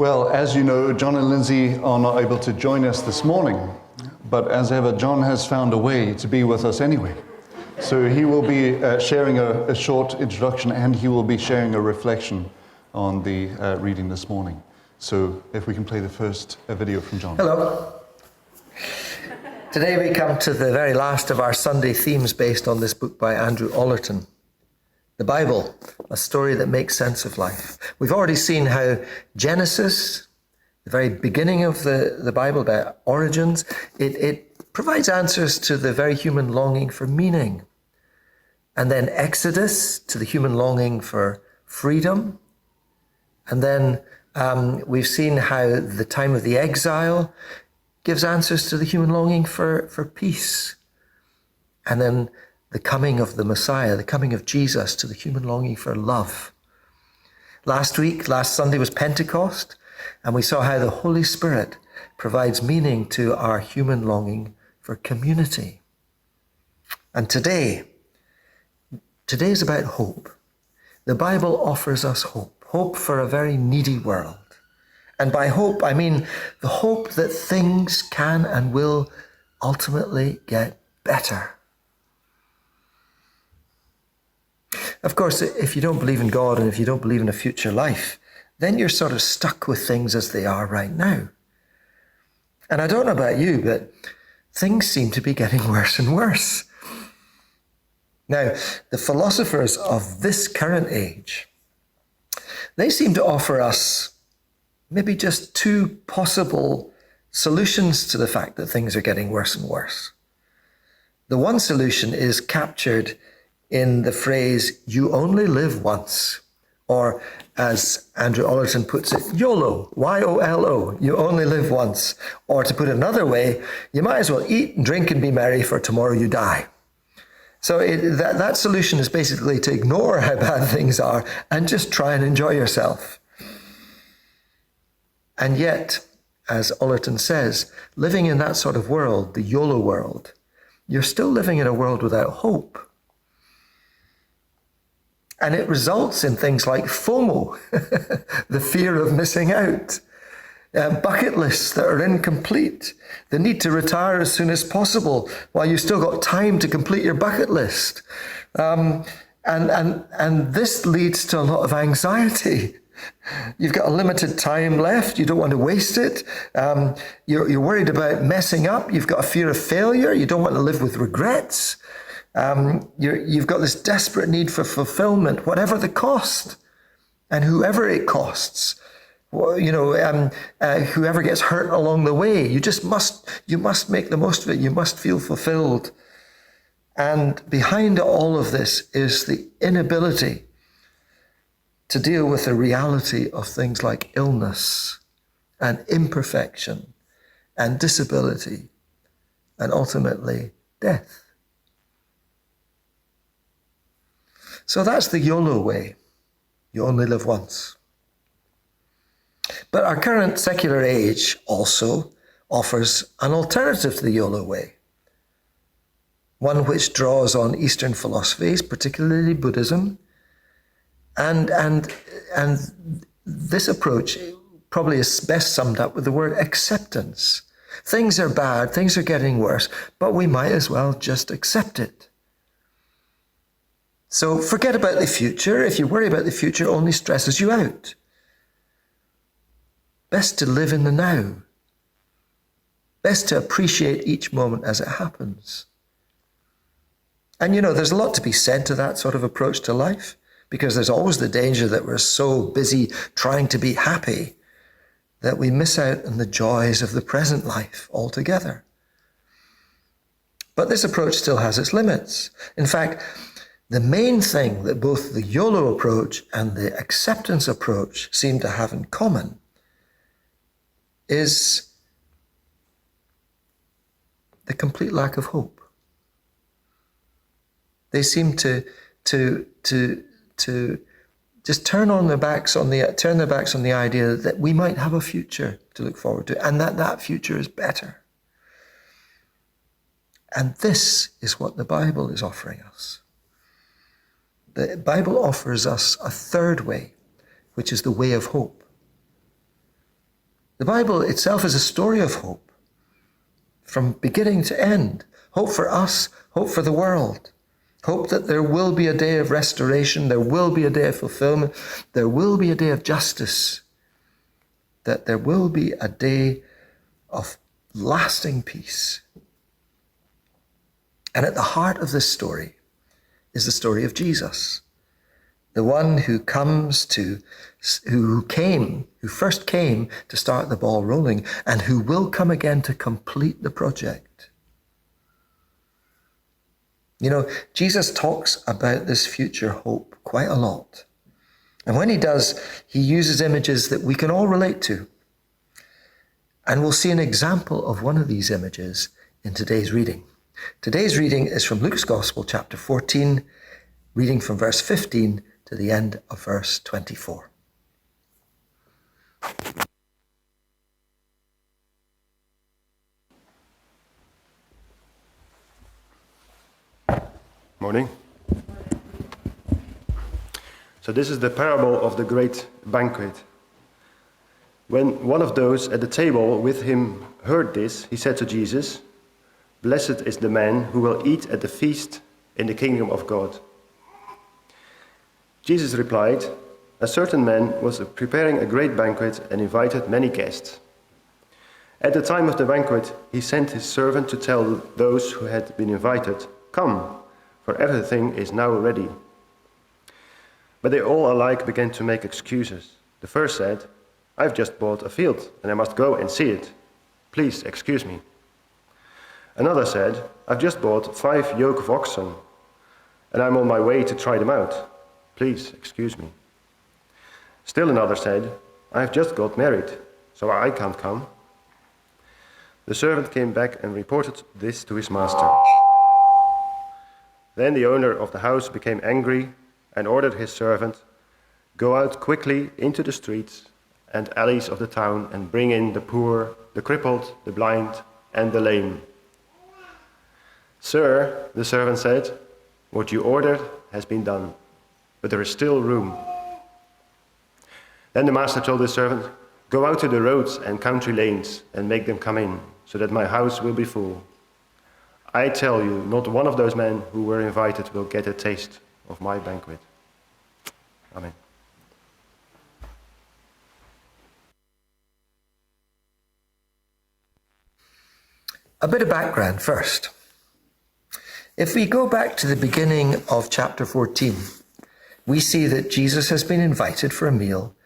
Well, as you know, John and Lindsay are not able to join us this morning, but as ever, John has found a way to be with us anyway. So he will be sharing a short introduction, and he will be sharing a reflection on the reading this morning. So if we can play the first video from John. Hello. Today we come to the very last of our Sunday themes based on this book by Andrew Allerton. The Bible, a story that makes sense of life. We've already seen how Genesis, the very beginning of the Bible, the origins, it provides answers to the very human longing for meaning. And then Exodus, to the human longing for freedom. And then we've seen how the time of the exile gives answers to the human longing for peace. And then the coming of the Messiah, the coming of Jesus, to the human longing for love. Last Sunday was Pentecost, and we saw how the Holy Spirit provides meaning to our human longing for community. And today is about hope. The Bible offers us hope for a very needy world. And by hope, I mean the hope that things can and will ultimately get better. Of course, if you don't believe in God and if you don't believe in a future life, then you're sort of stuck with things as they are right now. And I don't know about you, but things seem to be getting worse and worse. Now, the philosophers of this current age, they seem to offer us maybe just two possible solutions to the fact that things are getting worse and worse. The one solution is captured in the phrase, "you only live once," or as Andrew Allerton puts it, YOLO, Y-O-L-O, you only live once. Or to put it another way, you might as well eat and drink and be merry, for tomorrow you die. So that solution is basically to ignore how bad things are and just try and enjoy yourself. And yet, as Allerton says, living in that sort of world, the YOLO world, you're still living in a world without hope. And it results in things like FOMO, the fear of missing out, bucket lists that are incomplete, the need to retire as soon as possible while you've still got time to complete your bucket list. And this leads to a lot of anxiety. You've got a limited time left. You don't want to waste it. You're worried about messing up. You've got a fear of failure. You don't want to live with regrets. You've got this desperate need for fulfillment, whatever the cost, and whoever it costs, whoever gets hurt along the way. You must make the most of it. You must feel fulfilled. And behind all of this is the inability to deal with the reality of things like illness and imperfection and disability and ultimately death. So that's the YOLO way. You only live once. But our current secular age also offers an alternative to the YOLO way. One which draws on Eastern philosophies, particularly Buddhism. And this approach probably is best summed up with the word acceptance. Things are bad, things are getting worse, but we might as well just accept it. So forget about the future. If you worry about the future, it only stresses you out. Best to live in the now. Best to appreciate each moment as it happens. And there's a lot to be said to that sort of approach to life, because there's always the danger that we're so busy trying to be happy that we miss out on the joys of the present life altogether. But this approach still has its limits. In fact, the main thing that both the YOLO approach and the acceptance approach seem to have in common is the complete lack of hope. They seem to just turn their backs on the idea that we might have a future to look forward to, and that future is better. And this is what the Bible is offering us. The Bible offers us a third way, which is the way of hope. The Bible itself is a story of hope, from beginning to end. Hope for us, hope for the world. Hope that there will be a day of restoration, there will be a day of fulfillment, there will be a day of justice, that there will be a day of lasting peace. And at the heart of this story is the story of Jesus, the one who first came to start the ball rolling, and who will come again to complete the project. You know, Jesus talks about this future hope quite a lot. And when he does, he uses images that we can all relate to. And we'll see an example of one of these images in today's reading. Today's reading is from Luke's Gospel, chapter 14, reading from verse 15 to the end of verse 24. Morning. So this is the parable of the great banquet. When one of those at the table with him heard this, he said to Jesus, "Blessed is the man who will eat at the feast in the kingdom of God." Jesus replied, "A certain man was preparing a great banquet and invited many guests. At the time of the banquet, he sent his servant to tell those who had been invited, 'Come, for everything is now ready.' But they all alike began to make excuses. The first said, 'I've just bought a field and I must go and see it. Please excuse me.' Another said, 'I've just bought 5 yoke of oxen and I'm on my way to try them out. Please excuse me.' Still another said, 'I've just got married, so I can't come.' The servant came back and reported this to his master. Then the owner of the house became angry and ordered his servant, 'Go out quickly into the streets and alleys of the town and bring in the poor, the crippled, the blind, and the lame.' 'Sir,' the servant said, 'what you ordered has been done, but there is still room.' Then the master told his servant, 'Go out to the roads and country lanes and make them come in, so that my house will be full. I tell you, not one of those men who were invited will get a taste of my banquet.'" Amen. A bit of background first. If we go back to the beginning of chapter 14, we see that Jesus has been invited for a meal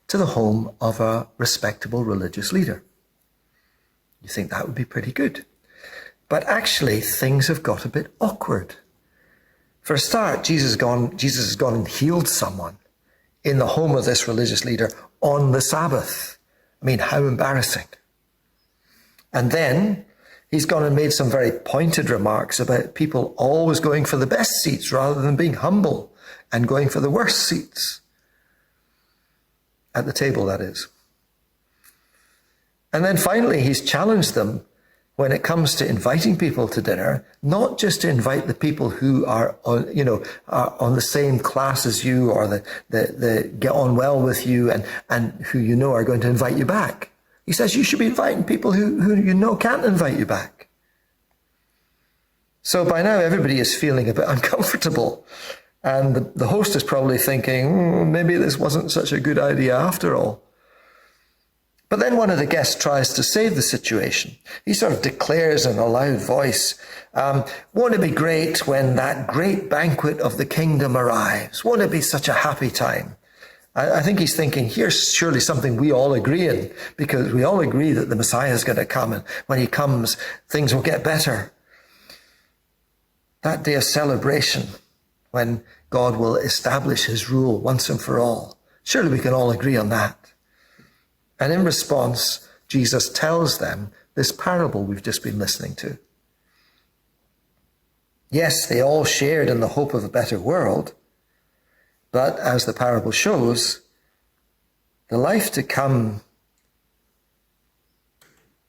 to the home of a respectable religious leader. You think that would be pretty good. But actually, things have got a bit awkward. For a start, Jesus has gone and healed someone in the home of this religious leader on the Sabbath. I mean, how embarrassing. And then he's gone and made some very pointed remarks about people always going for the best seats rather than being humble and going for the worst seats. At the table, that is. And then finally, he's challenged them when it comes to inviting people to dinner, not just to invite the people who are on the same class as you or the get on well with you and who you know are going to invite you back. He says you should be inviting people who you know can't invite you back. So by now everybody is feeling a bit uncomfortable, and the host is probably thinking, maybe this wasn't such a good idea after all. But then one of the guests tries to save the situation. He sort of declares in a loud voice, won't it be great when that great banquet of the kingdom arrives? Won't it be such a happy time? I think he's thinking, here's surely something we all agree in, because we all agree that the Messiah is going to come, and when he comes, things will get better. That day of celebration, when God will establish his rule once and for all. Surely we can all agree on that. And in response, Jesus tells them this parable we've just been listening to. Yes, they all shared in the hope of a better world, but as the parable shows, the life to come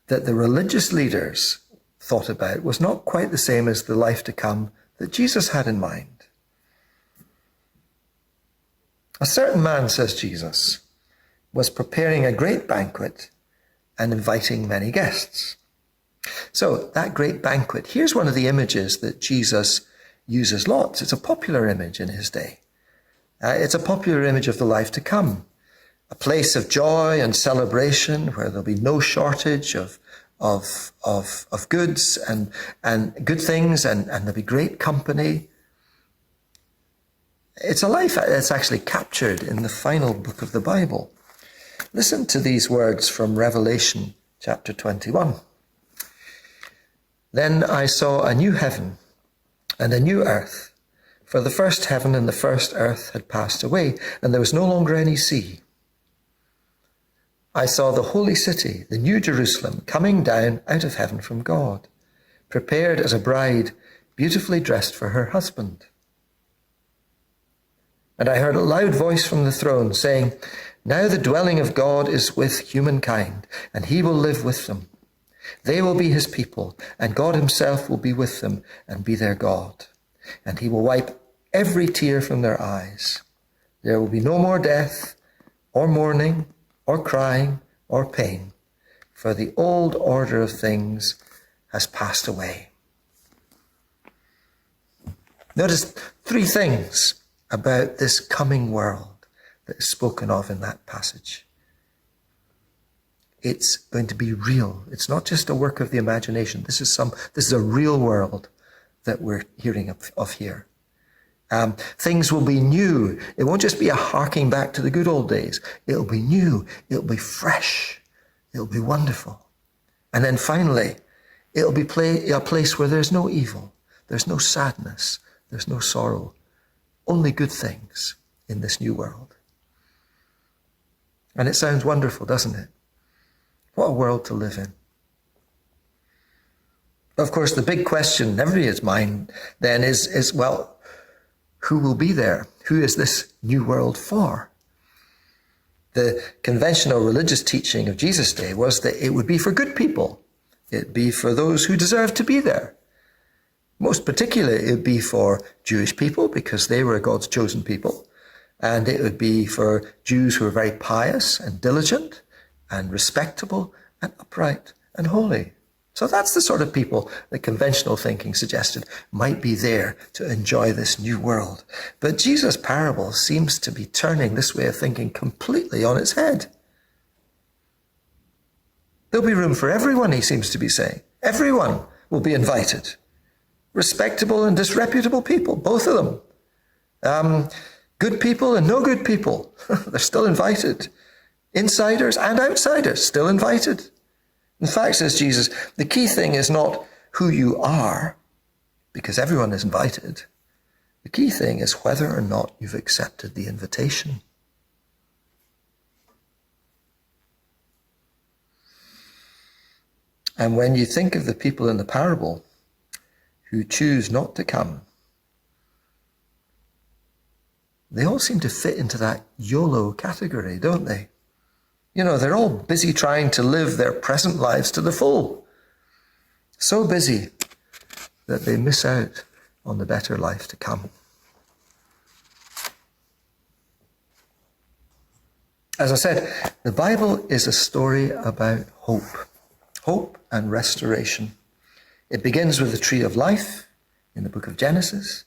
that the religious leaders thought about was not quite the same as the life to come that Jesus had in mind. A certain man, says Jesus, was preparing a great banquet and inviting many guests. So that great banquet, here's one of the images that Jesus uses lots. It's a popular image in his day. It's a popular image of the life to come, a place of joy and celebration where there'll be no shortage of goods and good things, and there'll be great company. It's a life that's actually captured in the final book of the Bible. Listen to these words from Revelation chapter 21. Then I saw a new heaven and a new earth, for the first heaven and the first earth had passed away, and there was no longer any sea. I saw the holy city, the new Jerusalem, coming down out of heaven from God, prepared as a bride beautifully dressed for her husband. And I heard a loud voice from the throne saying, now the dwelling of God is with humankind, and he will live with them. They will be his people, and God himself will be with them and be their God. And he will wipe every tear from their eyes. There will be no more death, or mourning, or crying, or pain, for the old order of things has passed away. Notice three things about this coming world that is spoken of in that passage. It's going to be real. It's not just a work of the imagination. This is a real world that we're hearing of here. Things will be new. It won't just be a harking back to the good old days. It'll be new. It'll be fresh. It'll be wonderful. And then finally, it'll be a place where there's no evil. There's no sadness. There's no sorrow. Only good things in this new world. And it sounds wonderful, doesn't it? What a world to live in. Of course, the big question in everybody's mind then is, well, who will be there? Who is this new world for? The conventional religious teaching of Jesus' day was that it would be for good people. It'd be for those who deserve to be there. Most particularly, it would be for Jewish people because they were God's chosen people. And it would be for Jews who were very pious and diligent and respectable and upright and holy. So that's the sort of people that conventional thinking suggested might be there to enjoy this new world. But Jesus' parable seems to be turning this way of thinking completely on its head. There'll be room for everyone, he seems to be saying. Everyone will be invited. Respectable and disreputable people, both of them. Good people and no good people, they're still invited. Insiders and outsiders, still invited. In fact, says Jesus, the key thing is not who you are, because everyone is invited. The key thing is whether or not you've accepted the invitation. And when you think of the people in the parable who choose not to come, they all seem to fit into that YOLO category, don't they? You know, they're all busy trying to live their present lives to the full. So busy that they miss out on the better life to come. As I said, the Bible is a story about hope. Hope and restoration. It begins with the tree of life in the book of Genesis.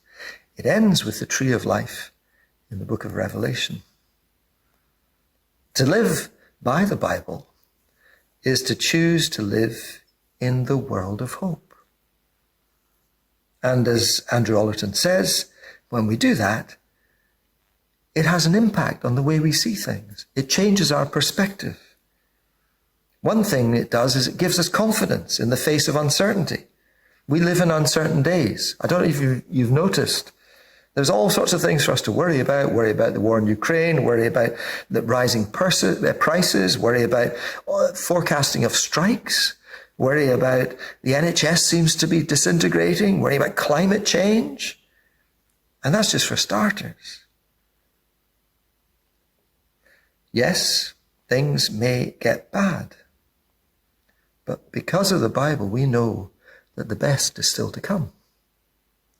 It ends with the tree of life in the book of Revelation. To live by the Bible is to choose to live in the world of hope. And as Andrew Ollerton says, when we do that, it has an impact on the way we see things. It changes our perspective. One thing it does is it gives us confidence in the face of uncertainty. We live in uncertain days. I don't know if you've noticed. There's all sorts of things for us to worry about the war in Ukraine, worry about the rising prices, worry about forecasting of strikes, worry about the NHS seems to be disintegrating, worry about climate change. And that's just for starters. Yes, things may get bad. But because of the Bible, we know that the best is still to come.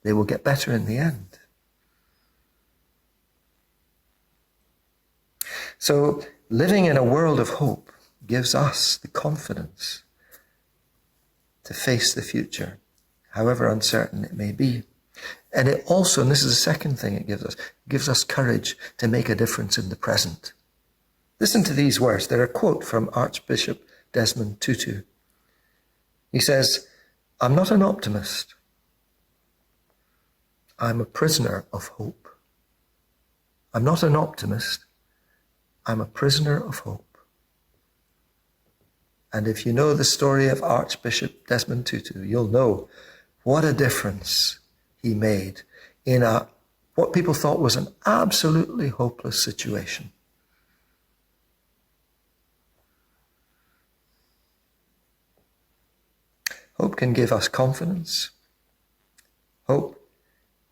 They will get better in the end. So living in a world of hope, gives us the confidence to face the future, however uncertain it may be. And it also, and this is the second thing it gives us courage to make a difference in the present. Listen to these words. They're a quote from Archbishop Desmond Tutu. He says, "I'm not an optimist. I'm a prisoner of hope. I'm not an optimist. I'm a prisoner of hope." And if you know the story of Archbishop Desmond Tutu, you'll know what a difference he made in what people thought was an absolutely hopeless situation. Hope can give us confidence. Hope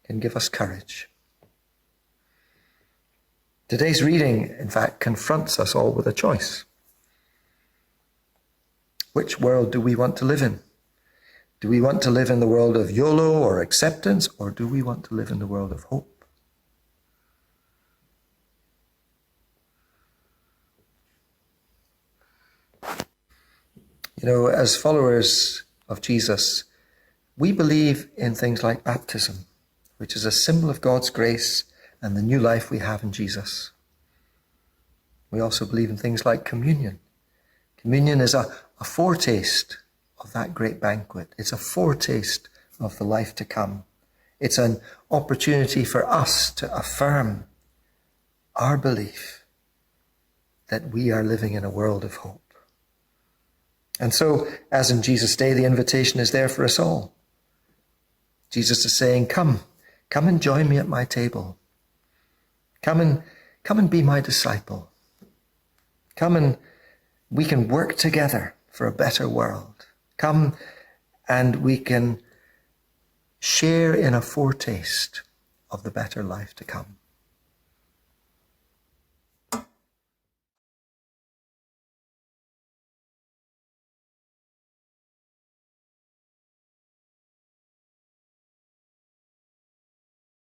can give us courage. Today's reading, in fact, confronts us all with a choice. Which world do we want to live in? Do we want to live in the world of YOLO or acceptance, or do we want to live in the world of hope? You know, as followers of Jesus, we believe in things like baptism, which is a symbol of God's grace and the new life we have in Jesus. We also believe in things like communion. Communion is a foretaste of that great banquet. It's a foretaste of the life to come. It's an opportunity for us to affirm our belief that we are living in a world of hope. And so, as in Jesus' day, the invitation is there for us all. Jesus is saying, come and join me at my table. Come and be my disciple. Come and we can work together for a better world. Come and we can share in a foretaste of the better life to come.